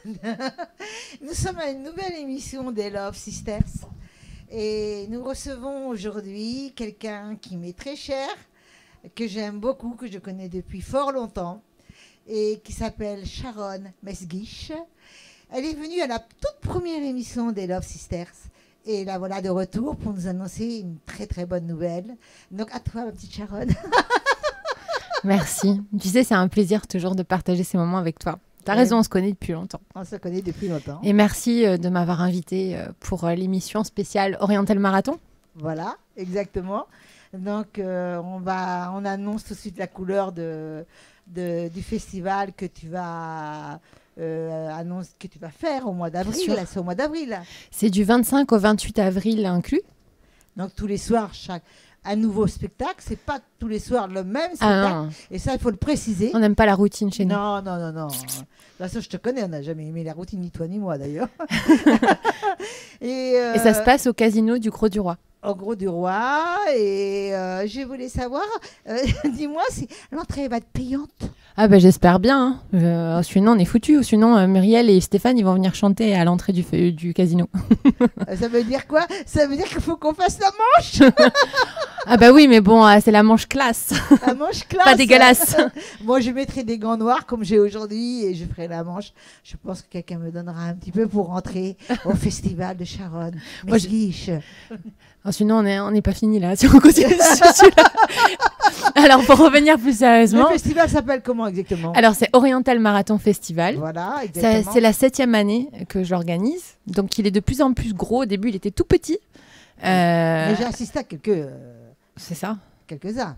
Nous sommes à une nouvelle émission des Love Sisters et nous recevons aujourd'hui quelqu'un qui m'est très cher, que j'aime beaucoup, que je connais depuis fort longtemps et qui s'appelle Sharon Mesguich. Elle est venue à la toute première émission des Love Sisters et la voilà de retour pour nous annoncer une très très bonne nouvelle. Donc à toi ma petite Sharon. Merci. Tu sais, c'est un plaisir toujours de partager ces moments avec toi. T'as raison, on se connaît depuis longtemps. On se connaît depuis longtemps. Et merci de m'avoir invitée pour l'émission spéciale Oriental Marathon. Voilà, exactement. Donc, on annonce tout de suite la couleur du festival que tu vas faire au mois d'avril. C'est au mois d'avril. C'est du 25 au 28 avril inclus. Donc, tous les soirs, un nouveau spectacle. C'est pas tous les soirs le même spectacle. Et ça, il faut le préciser. On n'aime pas la routine chez nous. Non. De toute façon, je te connais. On n'a jamais aimé la routine, ni toi ni moi d'ailleurs. Et ça se passe au casino du Gros du Roi. Au Gros du Roi. Et je voulais savoir, dis-moi si l'entrée va être payante. Ah ben j'espère bien. Sinon, on est foutus. Sinon, Muriel et Stéphane, ils vont venir chanter à l'entrée du casino. Ça veut dire quoi? Ça veut dire qu'il faut qu'on fasse la manche. Ah bah oui, mais bon, c'est la manche classe. La manche classe. Pas dégueulasse. Moi, je mettrai des gants noirs comme j'ai aujourd'hui et je ferai la manche. Je pense que quelqu'un me donnera un petit peu pour rentrer au festival de Sharon Mesguich. Sinon, on n'est pas fini là. Si on continue celui-là. Alors, pour revenir plus sérieusement. Le festival s'appelle comment exactement? Alors, c'est Oriental Marathon Festival. Voilà, exactement. C'est la 7e année que je l'organise. Donc, il est de plus en plus gros. Au début, il était tout petit. Mais j'ai assisté à C'est ça. Quelques-uns.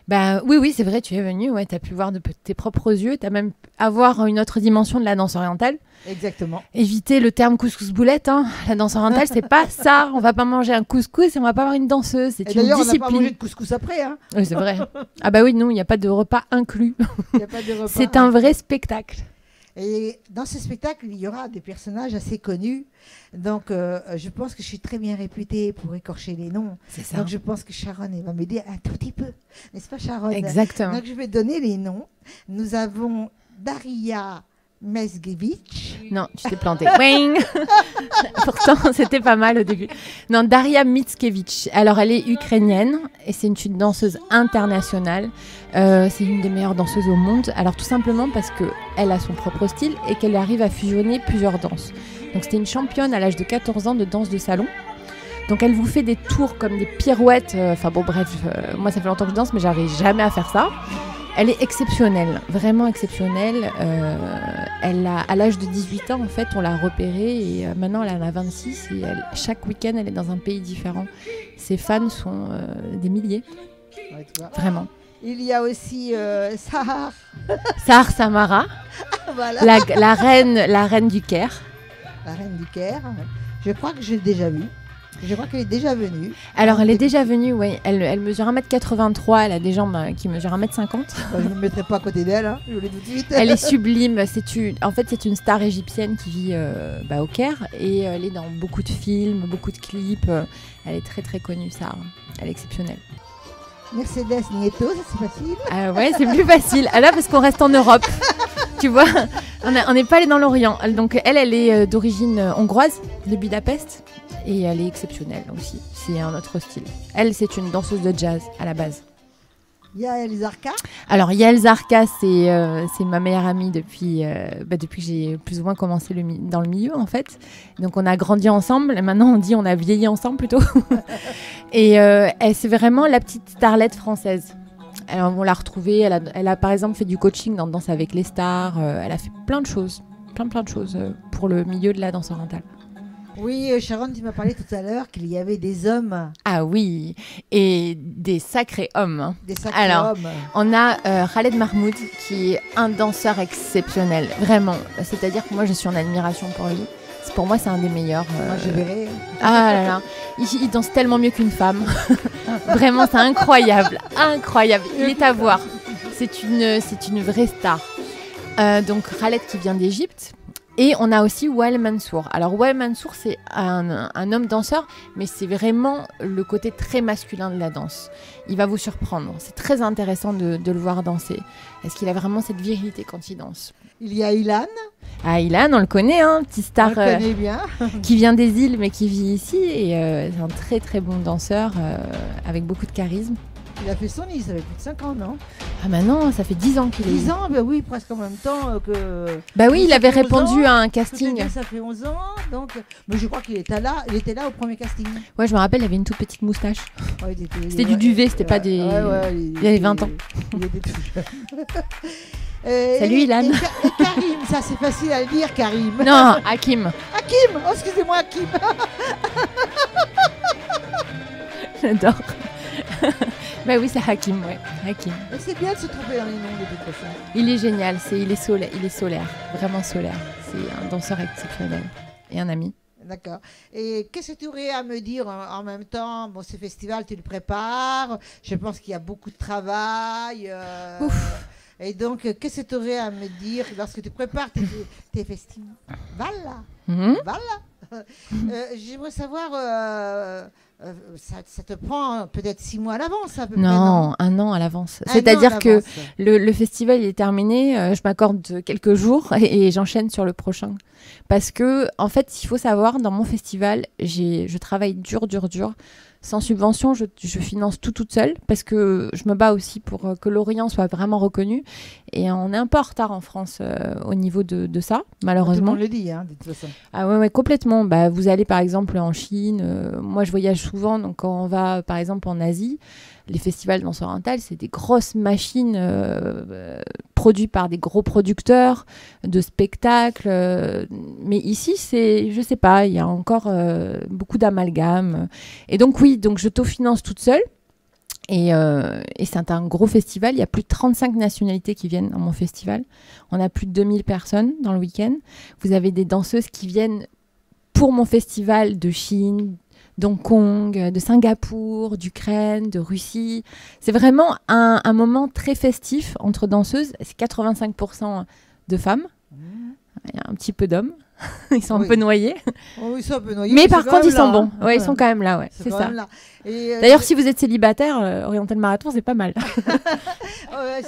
Bah, oui, c'est vrai, tu es venu. Ouais, tu as pu voir de tes propres yeux. Tu as même avoir une autre dimension de la danse orientale. Exactement. Éviter le terme couscous-boulette. Hein. La danse orientale, c'est pas ça. On va pas manger un couscous et on va pas avoir une danseuse. C'est une discipline. On n'a pas mangé de couscous après. Hein. Oui, c'est vrai. Ah bah oui, non, il n'y a pas de repas inclus. C'est un vrai spectacle. Et dans ce spectacle, il y aura des personnages assez connus. Donc, je pense que je suis très bien réputée pour écorcher les noms. C'est ça. Donc, je pense que Sharon elle va m'aider un tout petit peu. N'est-ce pas, Sharon? Exactement. Donc, je vais donner les noms. Nous avons Daria Mesguich. Non, tu t'es planté. Pourtant, c'était pas mal au début. Non, Daria Mickiewicz. Alors, elle est ukrainienne et c'est une danseuse internationale. C'est une des meilleures danseuses au monde. Alors, tout simplement parce qu'elle a son propre style et qu'elle arrive à fusionner plusieurs danses. Donc, c'était une championne à l'âge de 14 ans de danse de salon. Donc, elle vous fait des tours comme des pirouettes. Moi, ça fait longtemps que je danse, mais j'arrive jamais à faire ça. Elle est exceptionnelle, vraiment exceptionnelle. À l'âge de 18 ans, en fait, on l'a repérée et maintenant, elle en a 26 et chaque week-end, elle est dans un pays différent. Ses fans sont des milliers, ouais, vraiment. Il y a aussi Sahar Samara, voilà. la reine du Caire. La reine du Caire, je crois que j'ai déjà vu. Je crois qu'elle est déjà venue. Alors, elle est déjà venue, oui. Elle mesure 1m83, elle a des jambes qui mesurent 1m50. Je ne me mettrai pas à côté d'elle, hein. Je vous le dis tout de suite. Elle est sublime. En fait, c'est une star égyptienne qui vit au Caire et elle est dans beaucoup de films, beaucoup de clips. Elle est très, très connue, ça. Elle est exceptionnelle. Mercedes Nieto, ça c'est facile. Ah ouais, c'est plus facile. Ah là, parce qu'on reste en Europe. Tu vois, on n'est pas allé dans l'Orient. Donc, elle est d'origine hongroise, de Budapest. Et elle est exceptionnelle aussi. C'est un autre style. Elle, c'est une danseuse de jazz à la base. Yael Zarka. Alors, Yael Zarka, c'est ma meilleure amie depuis que j'ai plus ou moins commencé dans le milieu, en fait. Donc, on a grandi ensemble. Et maintenant, on dit on a vieilli ensemble, plutôt. Et c'est vraiment la petite starlette française. On l'a retrouvée. Elle a, par exemple, fait du coaching dans Danse avec les stars. Elle a fait plein de choses. Plein de choses pour le milieu de la danse orientale. Oui, Sharon, tu m'as parlé tout à l'heure qu'il y avait des hommes. Ah oui, et des sacrés hommes. Des sacrés hommes. On a Khaled Mahmoud, qui est un danseur exceptionnel, vraiment. C'est-à-dire que moi, je suis en admiration pour lui. Pour moi, c'est un des meilleurs. Moi, je verrai. Ah là là, il danse tellement mieux qu'une femme. Vraiment, c'est incroyable, incroyable. Il est à voir. C'est une vraie star. Donc Khaled qui vient d'Égypte. Et on a aussi Wael Mansour. Alors Wael Mansour, c'est un homme danseur, mais c'est vraiment le côté très masculin de la danse. Il va vous surprendre. C'est très intéressant de le voir danser. Est-ce qu'il a vraiment cette virilité quand il danse? Il y a Ilan. Ah, Ilan, on le connaît, hein, petit star On le connaît bien. qui vient des îles mais qui vit ici. Et c'est un très très bon danseur avec beaucoup de charisme. Il a fait son nid, ça fait plus de 5 ans, non? Ah bah non, ça fait 10 ans qu'il est... 10 ans, ben oui, presque en même temps que... Bah oui, il ça avait fait 11 répondu ans, à un casting. Ça fait 11 ans, donc... Mais je crois qu'il était là au premier casting. Ouais, je me rappelle, il avait une toute petite moustache. Ouais, C'était du duvet, c'était pas des... il avait 20 ans. Il était tout jeune. Salut Ilan. Et Karim, ça c'est facile à le dire, Karim. Non, Hakim. Hakim, oh excusez-moi Hakim. J'adore. Bah oui, c'est Hakim, ouais. Hakim. C'est bien de se tromper dans les noms de toute façon. Il est génial, il est solaire, vraiment solaire. C'est un danseur exceptionnel et un ami. D'accord. Et qu'est-ce que tu aurais à me dire en même temps? Bon, ce festival, tu le prépares. Je pense qu'il y a beaucoup de travail. Ouf. Et donc, qu'est-ce que tu aurais à me dire lorsque tu prépares tes festivals là? Voilà. J'aimerais savoir, ça te prend peut-être 6 mois à l'avance à peu près, Non, un an à l'avance. C'est-à-dire que le festival est terminé, je m'accorde quelques jours et j'enchaîne sur le prochain. Parce que, en fait, il faut savoir, dans mon festival, je travaille dur. Sans subvention, je finance tout toute seule parce que je me bats aussi pour que l'Orient soit vraiment reconnu. Et on est un peu en retard en France au niveau de ça, malheureusement. Tout le monde le dit, hein, de toute façon. Ah ouais, complètement. Bah, vous allez par exemple en Chine. Moi, je voyage souvent. Donc, quand on va par exemple en Asie, les festivals danse orientale, c'est des grosses machines produites par des gros producteurs de spectacles. Mais ici, je sais pas, il y a encore beaucoup d'amalgames. Et donc, oui, donc je finance toute seule. Et c'est un gros festival. Il y a plus de 35 nationalités qui viennent dans mon festival. On a plus de 2000 personnes dans le week-end. Vous avez des danseuses qui viennent pour mon festival de Chine, d'Hong Kong, de Singapour, d'Ukraine, de Russie. C'est vraiment un moment très festif entre danseuses. C'est 85% de femmes. Il y a un petit peu d'hommes. Ils sont un peu noyés. Oh, ils sont un peu noyés. Mais par contre, ils sont bons. Ouais, ils sont quand même là. Ouais, c'est ça. D'ailleurs, si vous êtes célibataire, Oriental Marathon, c'est pas mal.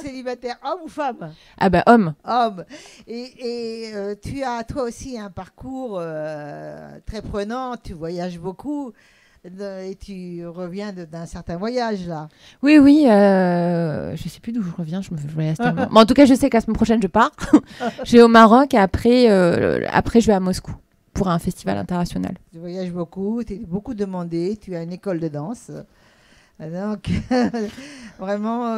Célibataire, homme ou femme? Ah bah, homme. Homme. Et tu as toi aussi un parcours très prenant. Tu voyages beaucoup. Et tu reviens d'un certain voyage, là. Oui. Je sais plus d'où je reviens. Je voyage tellement. Mais en tout cas, je sais que la semaine prochaine, je pars. Je vais au Maroc et après, je vais à Moscou pour un festival international. Tu voyages beaucoup, tu es beaucoup demandé. Tu as une école de danse. Donc, vraiment,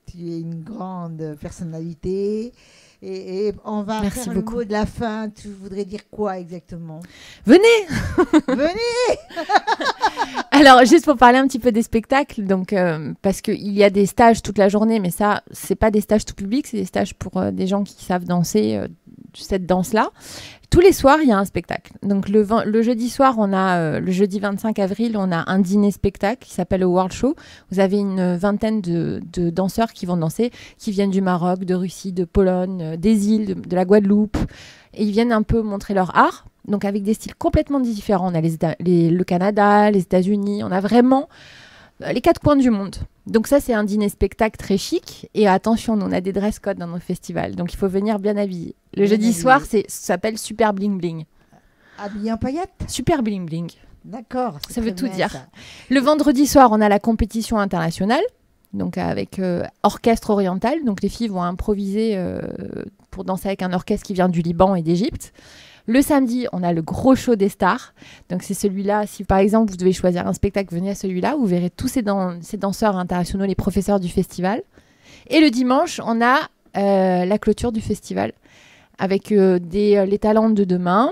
tu es une grande personnalité. Et on va faire le mot de la fin. Tu voudrais dire quoi exactement? Venez. Venez. Alors, juste pour parler un petit peu des spectacles, donc, parce qu'il y a des stages toute la journée, mais ça, c'est pas des stages tout public, c'est des stages pour des gens qui savent danser cette danse-là. Tous les soirs, il y a un spectacle. Donc, le jeudi soir, le jeudi 25 avril, on a un dîner-spectacle qui s'appelle le World Show. Vous avez une vingtaine de danseurs qui vont danser, qui viennent du Maroc, de Russie, de Pologne, des îles, de la Guadeloupe. Et ils viennent un peu montrer leur art, donc avec des styles complètement différents. On a le Canada, les États-Unis, on a vraiment les 4 coins du monde. Donc ça, c'est un dîner-spectacle très chic. Et attention, on a des dress codes dans nos festivals, donc il faut venir bien habillé. Le jeudi soir, ça s'appelle Super Bling Bling. Habillé en paillettes? Super Bling Bling. D'accord. Ça veut tout dire. Ça. Le vendredi soir, on a la compétition internationale, donc avec orchestre oriental. Donc les filles vont improviser pour danser avec un orchestre qui vient du Liban et d'Égypte. Le samedi, on a le gros show des stars. Donc c'est celui-là, si par exemple vous devez choisir un spectacle, venez à celui-là. Vous verrez tous ces danseurs internationaux, les professeurs du festival. Et le dimanche, on a la clôture du festival avec les talents de demain,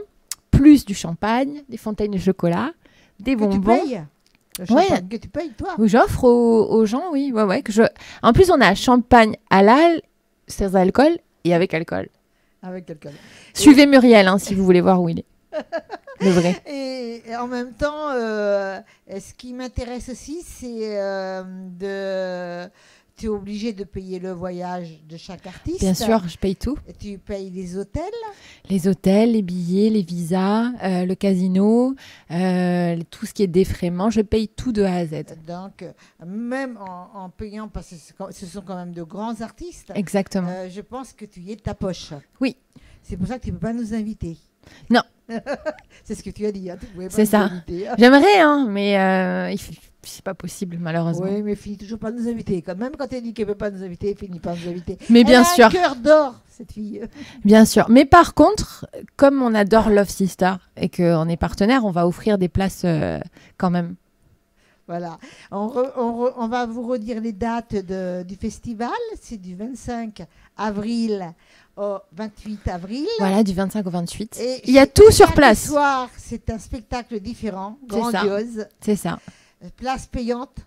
plus du champagne, des fontaines de chocolat, des bonbons. Tu payes le champagne que tu payes, toi? J'offre aux gens, oui. Ouais, En plus, on a champagne halal, sans alcool et avec alcool. Avec alcool. Suivez Muriel, si vous voulez voir où il est. Le vrai. Et en même temps, ce qui m'intéresse aussi, c'est tu es obligé de payer le voyage de chaque artiste. Bien sûr, je paye tout. Et tu payes les hôtels. Les hôtels, les billets, les visas, le casino, tout ce qui est défraiement, je paye tout de A à Z. Donc, même en payant, parce que ce sont quand même de grands artistes, Exactement. je pense que tu y es de ta poche. Oui. C'est pour ça que tu ne peux pas nous inviter. Non. C'est ce que tu as dit. Hein, c'est ça. J'aimerais, hein, mais c'est pas possible, malheureusement. Oui, mais finit toujours par nous inviter. Même quand elle dit qu'elle ne peut pas nous inviter, elle finit par nous inviter. Mais bien sûr. Elle a un cœur d'or, cette fille. Bien sûr. Mais par contre, comme on adore Love Sister et qu'on est partenaire, on va offrir des places quand même. Voilà. On va vous redire les dates du festival. C'est du 25 avril au 28 avril. Voilà, du 25 au 28. Et il y a tout sur place. Ce soir, c'est un spectacle différent, grandiose. C'est ça. Place payante.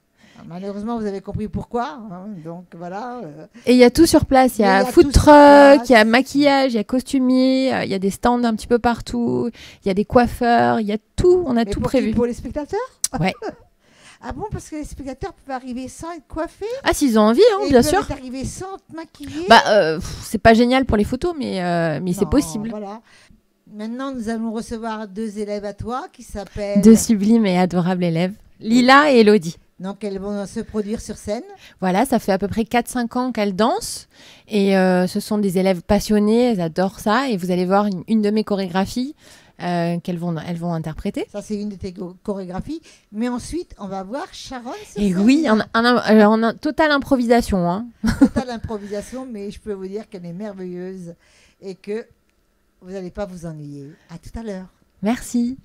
Malheureusement, vous avez compris pourquoi. Hein, donc voilà. Et il y a tout sur place. Il y a food truck, il y a maquillage, il y a costumier, il y a des stands un petit peu partout, il y a des coiffeurs, il y a tout. On a tout prévu. Pour les spectateurs? Ouais. Ah bon, parce que les spectateurs peuvent arriver sans être coiffés? Ah, s'ils ont envie, hein, bien sûr. Ils peuvent arriver sans te maquiller? C'est pas génial pour les photos, mais c'est possible. Voilà. Maintenant, nous allons recevoir 2 élèves à toi qui s'appellent... 2 sublimes et adorables élèves, Lila et Elodie. Donc, elles vont se produire sur scène. Voilà, ça fait à peu près 4-5 ans qu'elles dansent. Et ce sont des élèves passionnés, elles adorent ça. Et vous allez voir une de mes chorégraphies elles vont interpréter. Ça, c'est une de tes chorégraphies. Mais ensuite, on va voir Sharon sur Et scène. oui, en totale improvisation. Hein. Totale improvisation, mais je peux vous dire qu'elle est merveilleuse et que vous n'allez pas vous ennuyer. À tout à l'heure. Merci.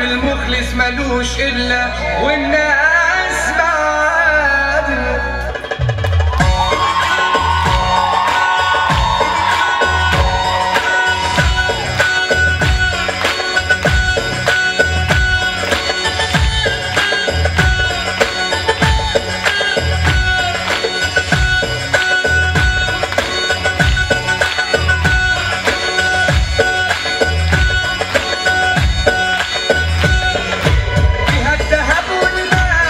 المخلص ملوش إلا والناس بعد فيها الذهب والمال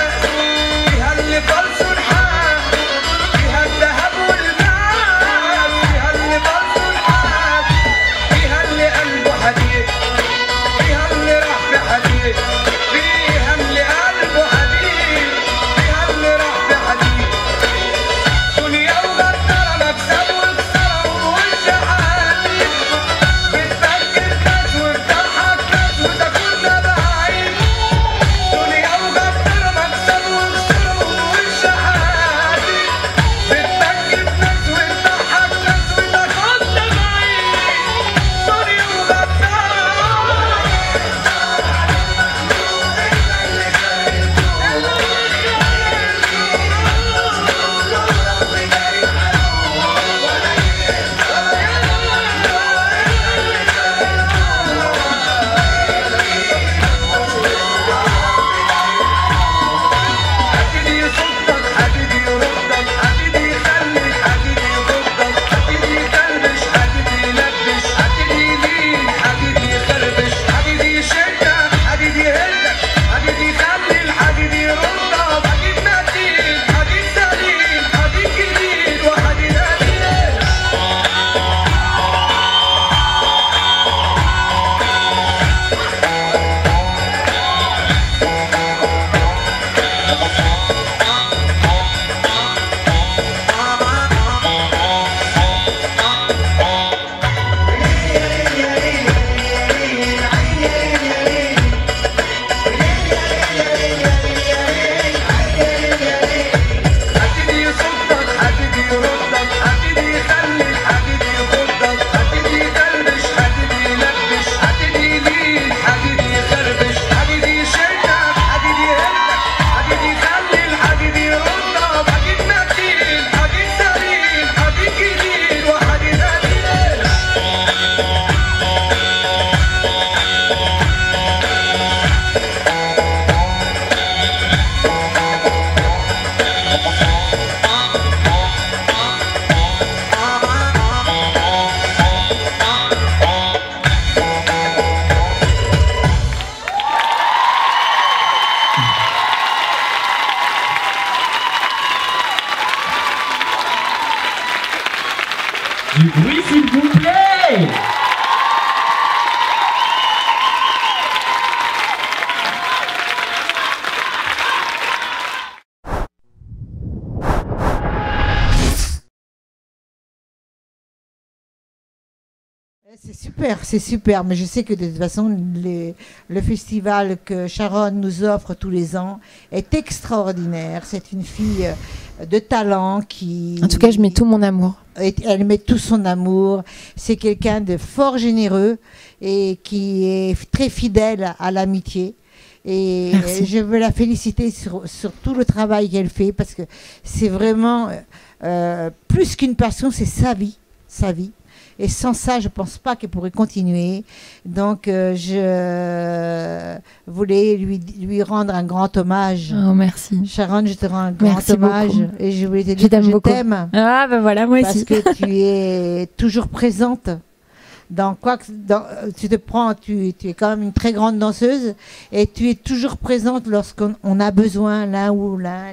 Du bruit, s'il vous plaît. C'est super, mais je sais que de toute façon, le festival que Sharon nous offre tous les ans est extraordinaire. C'est une fille de talent qui... En tout cas, je mets tout mon amour. Elle met tout son amour. C'est quelqu'un de fort généreux et qui est très fidèle à l'amitié. Et Merci. je veux la féliciter sur tout le travail qu'elle fait parce que c'est vraiment plus qu'une passion, c'est sa vie. Et sans ça, je ne pense pas qu'elle pourrait continuer. Donc, je voulais lui rendre un grand hommage. Oh, merci. Sharon, je te rends un grand Merci hommage. beaucoup. Et je voulais te Je dire que t'aime je beaucoup. t'aime. Ah, ben voilà, moi Parce aussi. que tu es toujours présente. Dans quoi que tu es quand même une très grande danseuse et tu es toujours présente lorsqu'on a besoin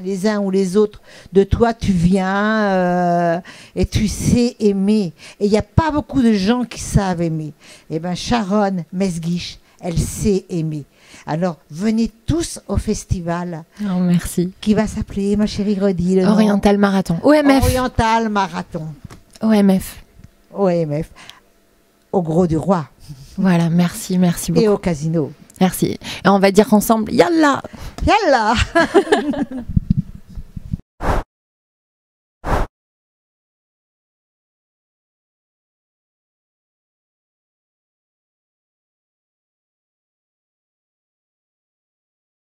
les uns ou les autres de toi. Tu viens et tu sais aimer. Et il n'y a pas beaucoup de gens qui savent aimer. Et bien Sharon Mesguich, elle sait aimer. Alors venez tous au festival Oh, merci. qui va s'appeler, ma chérie, redis le nom. Oriental Marathon. OMF. Oriental Marathon. OMF. OMF. Au Gros du Roi Voilà, merci beaucoup. et au casino. Merci. Et on va dire ensemble, yallah. Yallah